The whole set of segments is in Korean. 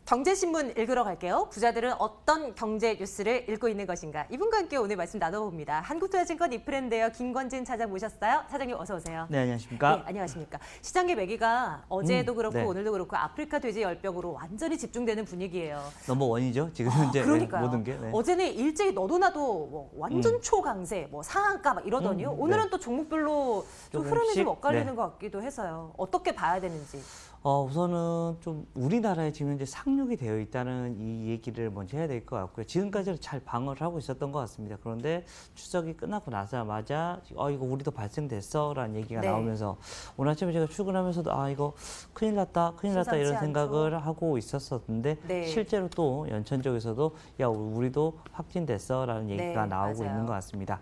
경제신문 읽으러 갈게요. 부자들은 어떤 경제 뉴스를 읽고 있는 것인가. 이분과 함께 오늘 말씀 나눠봅니다. 한국투자증권 이프랜드의 김권진 차장 모셨어요. 차장님 어서 오세요. 네, 안녕하십니까. 네, 안녕하십니까. 시장의 매기가 어제도 그렇고 네. 오늘도 그렇고 아프리카 돼지 열병으로 완전히 집중되는 분위기예요. 넘버 원이죠. 지금 현재 그러니까요. 모든 게. 네. 어제는 일제히 너도 나도 뭐 완전 초강세, 뭐 상한가 막 이러더니요. 오늘은 네. 또 종목별로 좀 흐름이 조금씩, 좀 엇갈리는 네. 것 같기도 해서요. 어떻게 봐야 되는지. 우선은 좀 우리나라에 지금 현재 상륙이 되어 있다는 이 얘기를 먼저 해야 될 것 같고요. 지금까지는 잘 방어를 하고 있었던 것 같습니다. 그런데 추석이 끝나고 나자마자 이거 우리도 발생됐어라는 얘기가 네. 나오면서 오늘 아침에 제가 출근하면서도 이거 큰일 났다 이런 심상치 생각을 않죠. 하고 있었었는데 네. 실제로 또 연천 쪽에서도 야 우리도 확진됐어라는 얘기가 네, 나오고 맞아요. 있는 것 같습니다.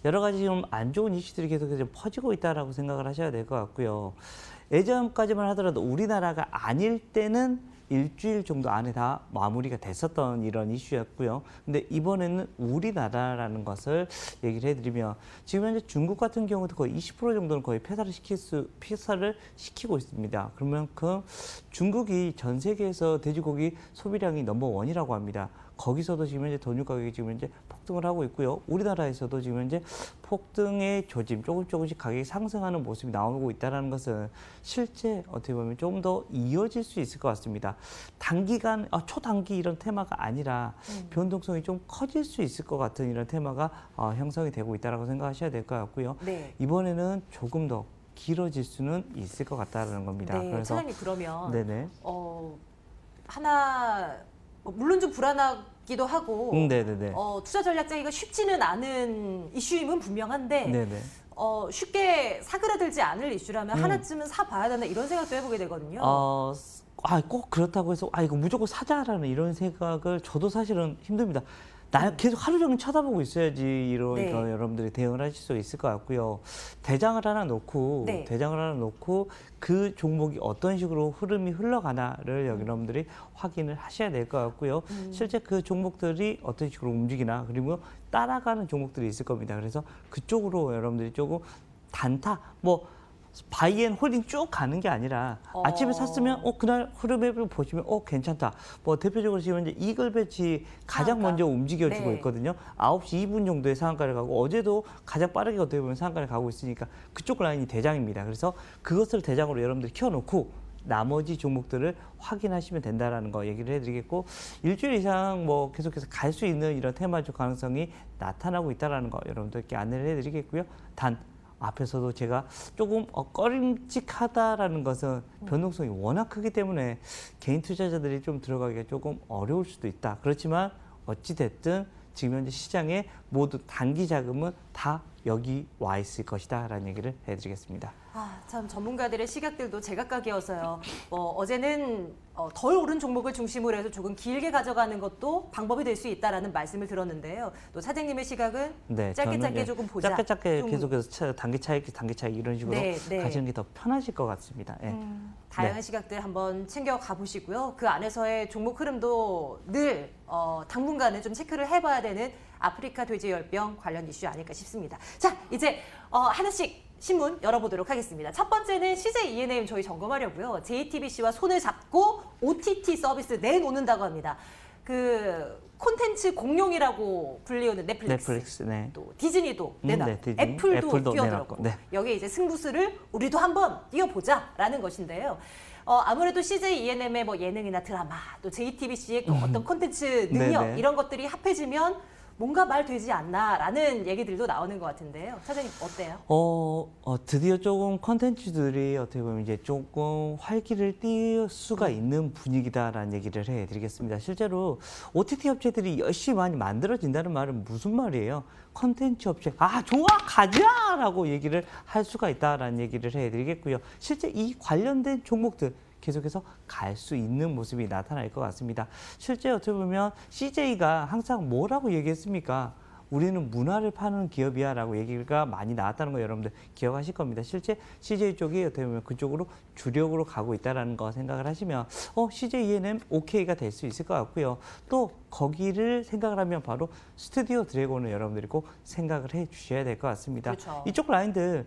여러 가지 지금 안 좋은 이슈들이 계속해서 좀 퍼지고 있다라고 생각을 하셔야 될 것 같고요. 예전까지만 하더라도 우리나라가 아닐 때는 일주일 정도 안에 다 마무리가 됐었던 이런 이슈였고요. 근데 이번에는 우리나라라는 것을 얘기를 해드리면 지금 현재 중국 같은 경우도 거의 20% 정도는 거의 폐사를 시키고 있습니다. 그만큼 중국이 전 세계에서 돼지고기 소비량이 넘버 원이라고 합니다. 거기서도 지금 현재 돈유 가격이 지금 현재 폭등을 하고 있고요. 우리나라에서도 지금 현재 폭등의 조짐, 조금씩 가격이 상승하는 모습이 나오고 있다는 것은 실제 어떻게 보면 좀 더 이어질 수 있을 것 같습니다. 단기간, 초단기 이런 테마가 아니라 변동성이 좀 커질 수 있을 것 같은 이런 테마가 형성이 되고 있다고 생각하셔야 될 것 같고요. 네. 이번에는 조금 더 길어질 수는 있을 것 같다는 겁니다. 네, 그래서 차장님 그러면 네네. 하나 물론 좀 불안하기도 하고 네네네. 투자 전략 짜기가 쉽지는 않은 이슈임은 분명한데 네네. 쉽게 사그라들지 않을 이슈라면 하나쯤은 사봐야 된다 이런 생각도 해보게 되거든요. 꼭 그렇다고 해서 이거 무조건 사자라는 이런 생각을 저도 사실은 힘듭니다. 계속 하루 종일 쳐다보고 있어야지 네. 여러분들이 대응을 하실 수 있을 것 같고요. 대장을 하나 놓고 그 종목이 어떤 식으로 흐름이 흘러가나를 여러분들이 확인을 하셔야 될 것 같고요. 실제 그 종목들이 어떤 식으로 움직이나 그리고 따라가는 종목들이 있을 겁니다. 그래서 그쪽으로 여러분들이 조금 단타 바이앤홀딩 쭉 가는 게 아니라 아침에 샀으면 그날 흐름에 보시면 괜찮다. 대표적으로 지금 이제 이글 배치 가장 상한가. 먼저 움직여주고 네. 있거든요. 9시 2분 정도에 상한가를 가고 어제도 가장 빠르게 어떻게 보면 상한가를 가고 있으니까 그쪽 라인이 대장입니다. 그래서 그것을 대장으로 여러분들이 켜놓고 나머지 종목들을 확인하시면 된다라는 거 얘기를 해드리겠고 일주일 이상 계속해서 갈 수 있는 이런 테마적 가능성이 나타나고 있다라는 거 여러분들께 안내를 해드리겠고요. 단 앞에서도 제가 조금 꺼림칙하다라는 것은 변동성이 워낙 크기 때문에 개인 투자자들이 좀 들어가기가 조금 어려울 수도 있다. 그렇지만 어찌됐든 지금 현재 시장에 모두 단기 자금은 다 여기 와 있을 것이다 라는 얘기를 해드리겠습니다. 참 전문가들의 시각들도 제각각이어서요. 어제는 덜 오른 종목을 중심으로 해서 조금 길게 가져가는 것도 방법이 될 수 있다라는 말씀을 들었는데요. 또 사장님의 시각은 짧게 조금 보자. 짧게 계속해서 단기 차익 이런 식으로 네. 가시는 게 더 편하실 것 같습니다. 네. 다양한 시각들 한번 챙겨가 보시고요. 그 안에서의 종목 흐름도 늘 당분간은 좀 체크를 해봐야 되는 아프리카 돼지 열병 관련 이슈 아닐까 싶습니다. 자, 이제 하나씩 신문 열어보도록 하겠습니다. 첫 번째는 CJ E&M 저희 점검하려고요. JTBC와 손을 잡고 OTT 서비스 내놓는다고 합니다. 그 콘텐츠 공룡이라고 불리우는 넷플릭스, 네. 또 디즈니도 내놨고 디즈니, 애플도 뛰어들었고 네. 여기에 이제 승부수를 우리도 한번 뛰어보자라는 것인데요. 아무래도 CJ E&M의 예능이나 드라마, 또 JTBC의 어떤 콘텐츠 능력 네네. 이런 것들이 합해지면 뭔가 말 되지 않나라는 얘기들도 나오는 것 같은데요. 차장님 어때요? 드디어 조금 컨텐츠들이 어떻게 보면 이제 조금 활기를 띨 수가 있는 분위기다라는 얘기를 해드리겠습니다. 실제로 OTT 업체들이 열심히 많이 만들어진다는 말은 무슨 말이에요? 컨텐츠 업체, 좋아, 가자라고 얘기를 할 수가 있다라는 얘기를 해드리겠고요. 실제 이 관련된 종목들 계속해서 갈 수 있는 모습이 나타날 것 같습니다. 실제 어떻게 보면 CJ가 항상 뭐라고 얘기했습니까? 우리는 문화를 파는 기업이야 라고 얘기가 많이 나왔다는 거 여러분들 기억하실 겁니다. 실제 CJ 쪽이 어떻게 보면 그쪽으로 주력으로 가고 있다는 거 생각을 하시면 CJ E&M OK가 될 수 있을 것 같고요. 또 거기를 생각을 하면 바로 스튜디오 드래곤을 여러분들이 꼭 생각을 해 주셔야 될 것 같습니다. 그렇죠. 이쪽 라인들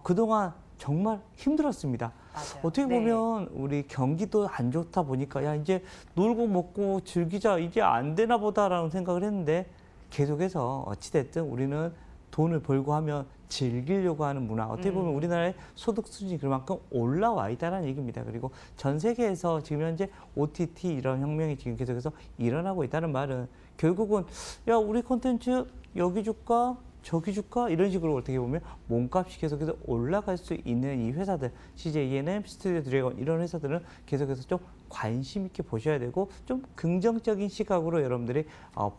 그동안 정말 힘들었습니다. 맞아요. 어떻게 네. 보면 우리 경기도 안 좋다 보니까 야 이제 놀고 먹고 즐기자 이제 안 되나 보다라는 생각을 했는데 계속해서 어찌됐든 우리는 돈을 벌고 하면 즐기려고 하는 문화 어떻게 보면 우리나라의 소득 수준이 그만큼 올라와 있다는 얘기입니다. 그리고 전 세계에서 지금 현재 OTT 이런 혁명이 지금 계속해서 일어나고 있다는 말은 결국은 야 우리 콘텐츠 여기 줄까 저기 줄까 이런 식으로 어떻게 보면 몸값이 계속해서 올라갈 수 있는 이 회사들 CJ ENM, 스튜디오 드래곤 이런 회사들은 계속해서 좀 관심 있게 보셔야 되고 좀 긍정적인 시각으로 여러분들이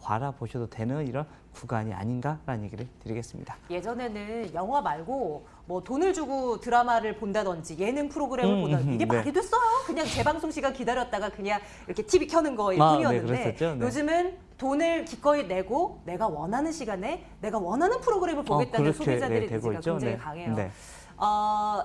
바라보셔도 되는 이런 구간이 아닌가라는 얘기를 드리겠습니다. 예전에는 영화 말고 뭐 돈을 주고 드라마를 본다든지 예능 프로그램을 보다든지 이게 네. 말이 됐어요. 그냥 재방송 시간 기다렸다가 그냥 이렇게 TV 켜는 거일 네, 뿐이었는데 그랬었죠. 네. 요즘은 돈을 기꺼이 내고 내가 원하는 시간에 내가 원하는 프로그램을 보겠다는 그렇게, 소비자들의 되고 의지가 있죠. 굉장히 네. 강해요. 네.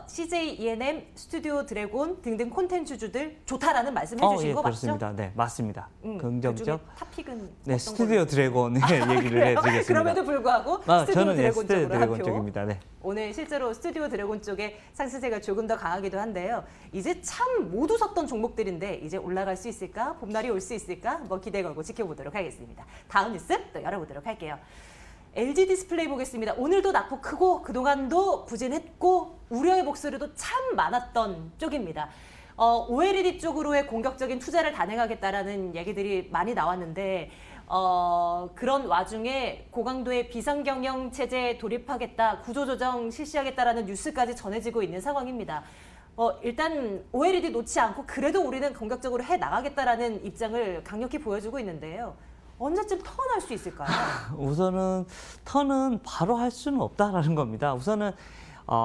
CJ ENM, 스튜디오 드래곤 등등 콘텐츠주들 좋다라는 말씀 해주신 거 맞죠? 그렇습니다. 네, 맞습니다. 긍정적. 그중에 탑픽은 네, 어떤 스튜디오 걸로? 드래곤 얘기를 그래요? 해드리겠습니다. 그럼에도 불구하고 스튜디오 저는 드래곤 스튜디오 쪽으로 한 드래곤 표. 쪽입니다. 네. 오늘 실제로 스튜디오 드래곤 쪽의 상승세가 조금 더 강하기도 한데요. 이제 참 못 웃었던 종목들인데 이제 올라갈 수 있을까? 봄날이 올 수 있을까? 한번 기대 걸고 지켜보도록 하겠습니다. 다음 뉴스 또 열어보도록 할게요. LG 디스플레이 보겠습니다. 오늘도 낙폭 크고 그동안도 부진했고 우려의 목소리도 참 많았던 쪽입니다. OLED 쪽으로의 공격적인 투자를 단행하겠다라는 얘기들이 많이 나왔는데 그런 와중에 고강도의 비상경영 체제에 돌입하겠다, 구조조정 실시하겠다라는 뉴스까지 전해지고 있는 상황입니다. 일단 OLED 놓지 않고 그래도 우리는 공격적으로 해 나가겠다라는 입장을 강력히 보여주고 있는데요. 언제쯤 턴할 수 있을까요? 우선은 턴은 바로 할 수는 없다라는 겁니다. 우선은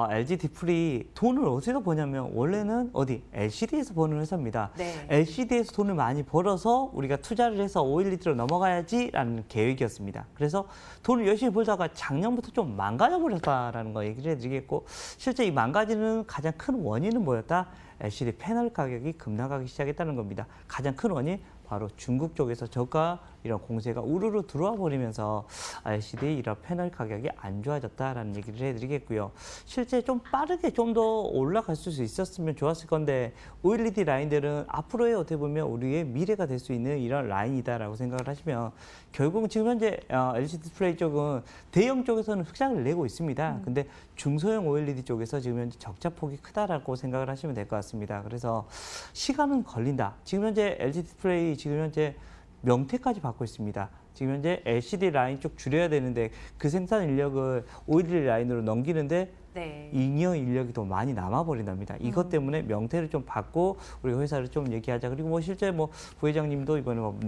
LG 디플이 돈을 어디서 버냐면 원래는 어디 LCD에서 버는 회사입니다. 네. LCD에서 돈을 많이 벌어서 우리가 투자를 해서 OLED로 넘어가야지라는 계획이었습니다. 그래서 돈을 열심히 벌다가 작년부터 좀 망가져 버렸다라는 거 얘기를 해드리겠고 실제 이 망가지는 가장 큰 원인은 뭐였다? LCD 패널 가격이 급락하기 시작했다는 겁니다. 가장 큰 원인 바로 중국 쪽에서 저가 이런 공세가 우르르 들어와 버리면서 LCD 이런 패널 가격이 안 좋아졌다라는 얘기를 해드리겠고요. 실제 좀 빠르게 좀 더 올라갈 수 있었으면 좋았을 건데 OLED 라인들은 앞으로의 어떻게 보면 우리의 미래가 될 수 있는 이런 라인이다라고 생각을 하시면 결국은 지금 현재 LG 디스플레이 쪽은 대형 쪽에서는 흑자를 내고 있습니다. 근데 중소형 OLED 쪽에서 지금 현재 적자폭이 크다라고 생각을 하시면 될 것 같습니다. 그래서 시간은 걸린다. 지금 현재 LG 디스플레이 지금 현재 명태까지 받고 있습니다. 지금 현재 LCD 라인 쪽 줄여야 되는데 그 생산 인력을 OLED 라인으로 넘기는데 네. 잉여 인력이 더 많이 남아버린답니다. 이것 때문에 명태를 좀 받고 우리 회사를 좀 얘기하자. 그리고 뭐 실제 뭐 부회장님도 이번에 뭐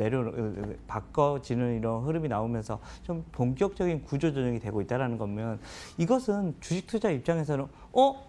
바꿔지는 이런 흐름이 나오면서 좀 본격적인 구조조정이 되고 있다는 거면 이것은 주식 투자 입장에서는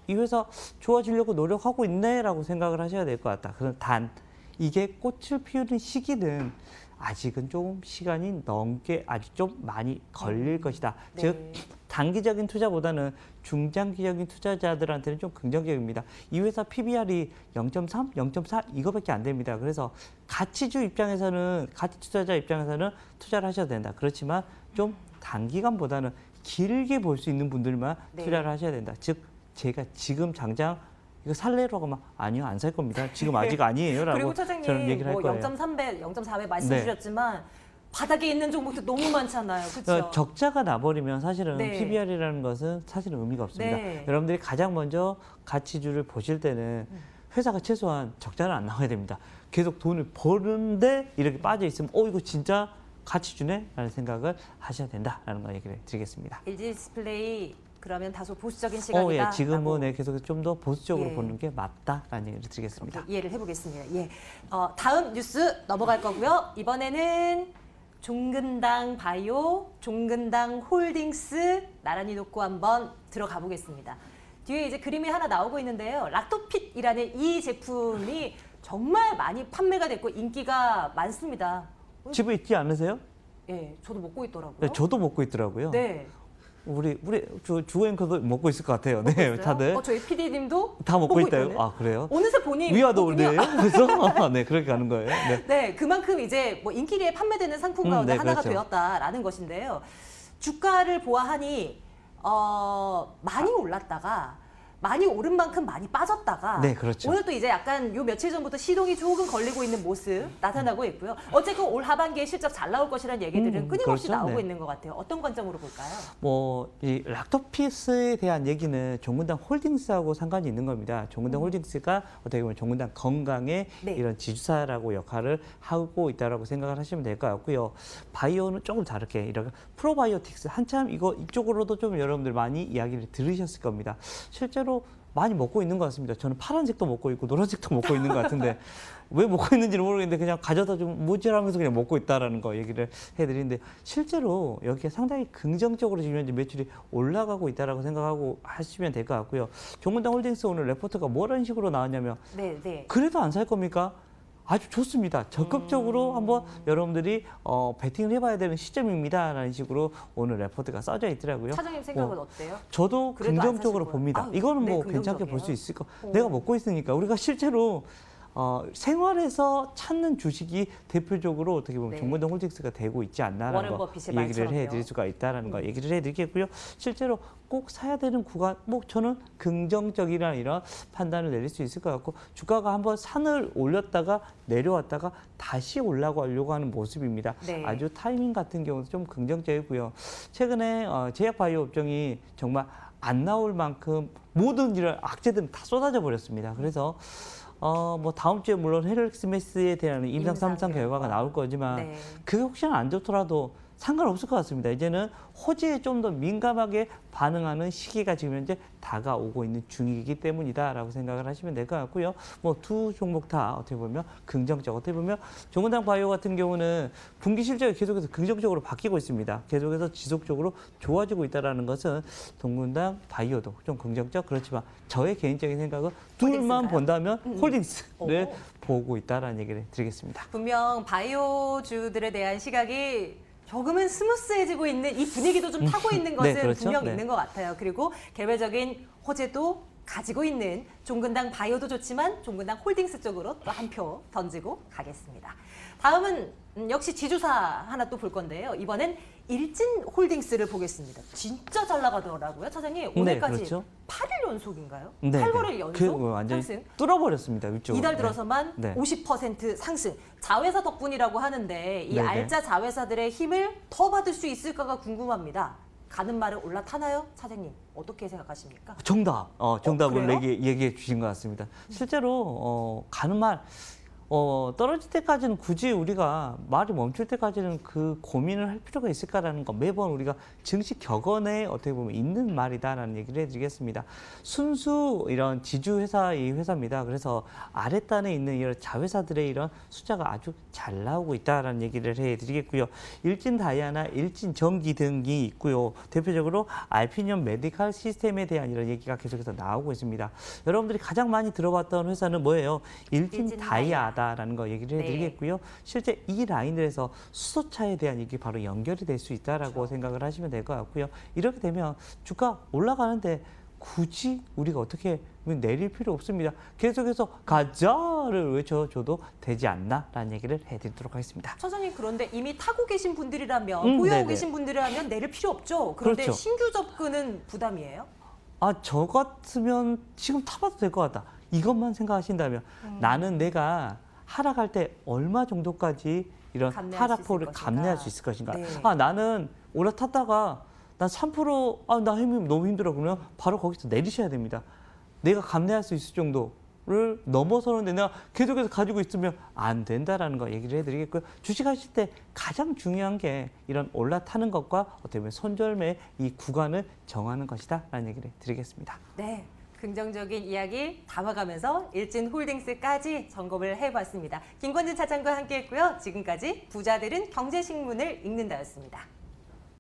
이 회사 좋아지려고 노력하고 있네라고 생각을 하셔야 될 것 같다. 그럼 단 이게 꽃을 피우는 시기는 아직은 좀 시간이 넘게 아주 좀 많이 걸릴 것이다. 네. 즉 단기적인 투자보다는 중장기적인 투자자들한테는 좀 긍정적입니다. 이 회사 PBR이 0.3, 0.4 이거밖에 안 됩니다. 그래서 가치주 입장에서는 가치 투자자 입장에서는 투자를 하셔도 된다. 그렇지만 좀 단기간보다는 길게 볼 수 있는 분들만 네. 투자를 하셔야 된다. 즉 제가 지금 당장 이거 살래로 하면 아니요 안 살 겁니다. 지금 아직 아니에요라고 그리고 저는 차장님 얘기를 할 뭐 거예요. 0.3배, 0.4배 말씀 네. 주셨지만 바닥에 있는 종목도 너무 많잖아요. 그렇죠? 적자가 나버리면 사실은 네. PBR이라는 것은 사실은 의미가 없습니다. 네. 여러분들이 가장 먼저 가치주를 보실 때는 회사가 최소한 적자는 안 나와야 됩니다. 계속 돈을 버는데 이렇게 빠져 있으면 이거 진짜 가치주네? 라는 생각을 하셔야 된다라는 거 얘기를 드리겠습니다. LG 디스플레이 그러면 다소 보수적인 시각이다. 예, 지금은 계속 좀 더 보수적으로 예. 보는 게 맞다라는 얘기를 드리겠습니다. 이해를 해보겠습니다. 예. 다음 뉴스 넘어갈 거고요. 이번에는 종근당 바이오, 종근당 홀딩스 나란히 놓고 한번 들어가 보겠습니다. 뒤에 이제 그림이 하나 나오고 있는데요. 락토핏이라는 이 제품이 정말 많이 판매가 됐고 인기가 많습니다. 집에 있지 않으세요? 예, 저도 먹고 있더라고요. 네, 저도 먹고 있더라고요. 네. 우리 주 앵커도 먹고 있을 것 같아요. 네, 있어요? 다들 저희 PD님도 다 먹고 있다요. 있던데? 아 그래요? 어느새 보니 위아더 먹군요. 올드예요? 그래서 네 그렇게 가는 거예요. 네. 네, 그만큼 이제 뭐 인기리에 판매되는 상품 가운데 네, 하나가 그렇죠. 되었다라는 것인데요. 주가를 보아하니 많이 올랐다가 많이 오른 만큼 많이 빠졌다가 네, 그렇죠. 오늘 또 이제 약간 요 며칠 전부터 시동이 조금 걸리고 있는 모습 나타나고 있고요. 어쨌든 올 하반기에 실적 잘 나올 것이라는 얘기들은 끊임없이 그렇죠. 나오고 네. 있는 것 같아요. 어떤 관점으로 볼까요? 이 락토피스에 대한 얘기는 종근당 홀딩스하고 상관이 있는 겁니다. 종근당 홀딩스가 어떻게 보면 종근당 건강의 네. 이런 지주사라고 역할을 하고 있다라고 생각을 하시면 될 것 같고요. 바이오는 조금 다르게 이렇게 프로바이오틱스 한참 이쪽으로도 좀 여러분들 많이 이야기를 들으셨을 겁니다. 실제로 많이 먹고 있는 것 같습니다. 저는 파란색도 먹고 있고 노란색도 먹고 있는 것 같은데 왜 먹고 있는지는 모르겠는데 그냥 가져다 좀 모질하면서 그냥 먹고 있다라는 거 얘기를 해드리는데 실제로 여기에 상당히 긍정적으로 지금 현재 매출이 올라가고 있다라고 생각하고 하시면 될 것 같고요. 종근당 홀딩스 오늘 레포트가 뭐라는 식으로 나왔냐면 네, 네. 그래도 안 살 겁니까? 아주 좋습니다. 적극적으로 한번 여러분들이 베팅을 해봐야 되는 시점입니다라는 식으로 오늘 레포트가 써져 있더라고요. 차장님 생각은 어때요? 저도 그래도 안 긍정적으로 사실 봅니다. 거예요? 이거는 네, 뭐 괜찮게 긍정적이에요. 볼 수 있을 거. 내가 먹고 있으니까 우리가 실제로 생활에서 찾는 주식이 대표적으로 어떻게 보면 네. 종근당 홀딩스가 되고 있지 않나라는 워렌 거 버핏의 얘기를 말처럼요. 해드릴 수가 있다라는 거 얘기를 해드리겠고요. 실제로 꼭 사야 되는 구간, 뭐 저는 긍정적이라는 이런 판단을 내릴 수 있을 것 같고 주가가 한번 산을 올렸다가 내려왔다가 다시 올라가려고 하는 모습입니다. 네. 아주 타이밍 같은 경우도 좀 긍정적이고요. 최근에 제약바이오 업종이 정말 안 나올 만큼 모든 이런 악재들은 다 쏟아져 버렸습니다. 그래서 뭐 다음 주에 물론 헤르엑스메스에 대한 임상 3상 결과가 나올 거지만 네. 그게 혹시나 안 좋더라도 상관없을 것 같습니다. 이제는 호재에 좀 더 민감하게 반응하는 시기가 지금 현재 다가오고 있는 중이기 때문이다라고 생각을 하시면 될 것 같고요. 뭐 두 종목 다 어떻게 보면 긍정적, 어떻게 보면 종근당 바이오 같은 경우는 분기 실적이 계속해서 긍정적으로 바뀌고 있습니다. 계속해서 지속적으로 좋아지고 있다는 것은 종근당 바이오도 좀 긍정적, 그렇지만 저의 개인적인 생각은 둘만 홀딩스인가요? 본다면 홀딩스를 오. 보고 있다는 얘기를 드리겠습니다. 분명 바이오주들에 대한 시각이 조금은 스무스해지고 있는 이 분위기도 좀 타고 있는 것은 네, 그렇죠. 분명 네. 있는 것 같아요. 그리고 개별적인 호재도 가지고 있는 종근당 바이오도 좋지만 종근당 홀딩스 쪽으로 또 한 표 던지고 가겠습니다. 다음은 역시 지주사 하나 또 볼 건데요. 이번엔 일진 홀딩스를 보겠습니다. 진짜 잘 나가더라고요, 차장님. 오늘까지 그렇죠. 8일 연속인가요? 네, 8거래일 연속 완전히 상승. 뚫어버렸습니다. 위쪽으로. 이달 들어서만 네. 50% 상승. 자회사 덕분이라고 하는데 이 네네. 알짜 자회사들의 힘을 더 받을 수 있을까가 궁금합니다. 가는 말은 올라타나요? 차장님 어떻게 생각하십니까? 정답. 정답을 그래요? 얘기해 주신 것 같습니다. 실제로 가는 말 떨어질 때까지는 굳이 우리가 말이 멈출 때까지는 그 고민을 할 필요가 있을까라는 거 매번 우리가 증시 격언에 어떻게 보면 있는 말이다라는 얘기를 해드리겠습니다. 순수 이런 지주 회사의 회사입니다. 그래서 아랫단에 있는 이런 자회사들의 이런 숫자가 아주 잘 나오고 있다라는 얘기를 해드리겠고요. 일진 다이아나 일진 전기 등이 있고요. 대표적으로 알피니엄 메디칼 시스템에 대한 이런 얘기가 계속해서 나오고 있습니다. 여러분들이 가장 많이 들어봤던 회사는 뭐예요? 일진 다이아다. 라는 거 얘기를 해드리겠고요. 실제 이 라인에서 수소차에 대한 얘기 바로 연결이 될 수 있다라고 그렇죠. 생각을 하시면 될 것 같고요. 이렇게 되면 주가 올라가는데 굳이 우리가 어떻게 내릴 필요 없습니다. 계속해서 가자를 외쳐줘도 되지 않나라는 얘기를 해드리도록 하겠습니다. 차장님 그런데 이미 타고 계신 분들이라면 보유하고 네네. 계신 분들이라면 내릴 필요 없죠. 그런데 그렇죠. 신규 접근은 부담이에요? 저 같으면 지금 타봐도 될 것 같다. 이것만 생각하신다면 나는 내가 하락할 때 얼마 정도까지 이런 감내할 수 하락폭을 있을 것인가. 감내할 수 있을 것인가. 네. 나는 올라탔다가 난 3%, 나 힘이 너무 힘들어. 그러면 바로 거기서 내리셔야 됩니다. 내가 감내할 수 있을 정도를 넘어서는데 내가 계속해서 가지고 있으면 안 된다라는 거 얘기를 해드리겠고요. 주식하실 때 가장 중요한 게 이런 올라타는 것과 어떻게 보면 손절매 이 구간을 정하는 것이다라는 얘기를 드리겠습니다. 네. 긍정적인 이야기 담아가면서 일진 홀딩스까지 점검을 해봤습니다. 김권진 차장과 함께했고요. 지금까지 부자들은 경제신문을 읽는다였습니다.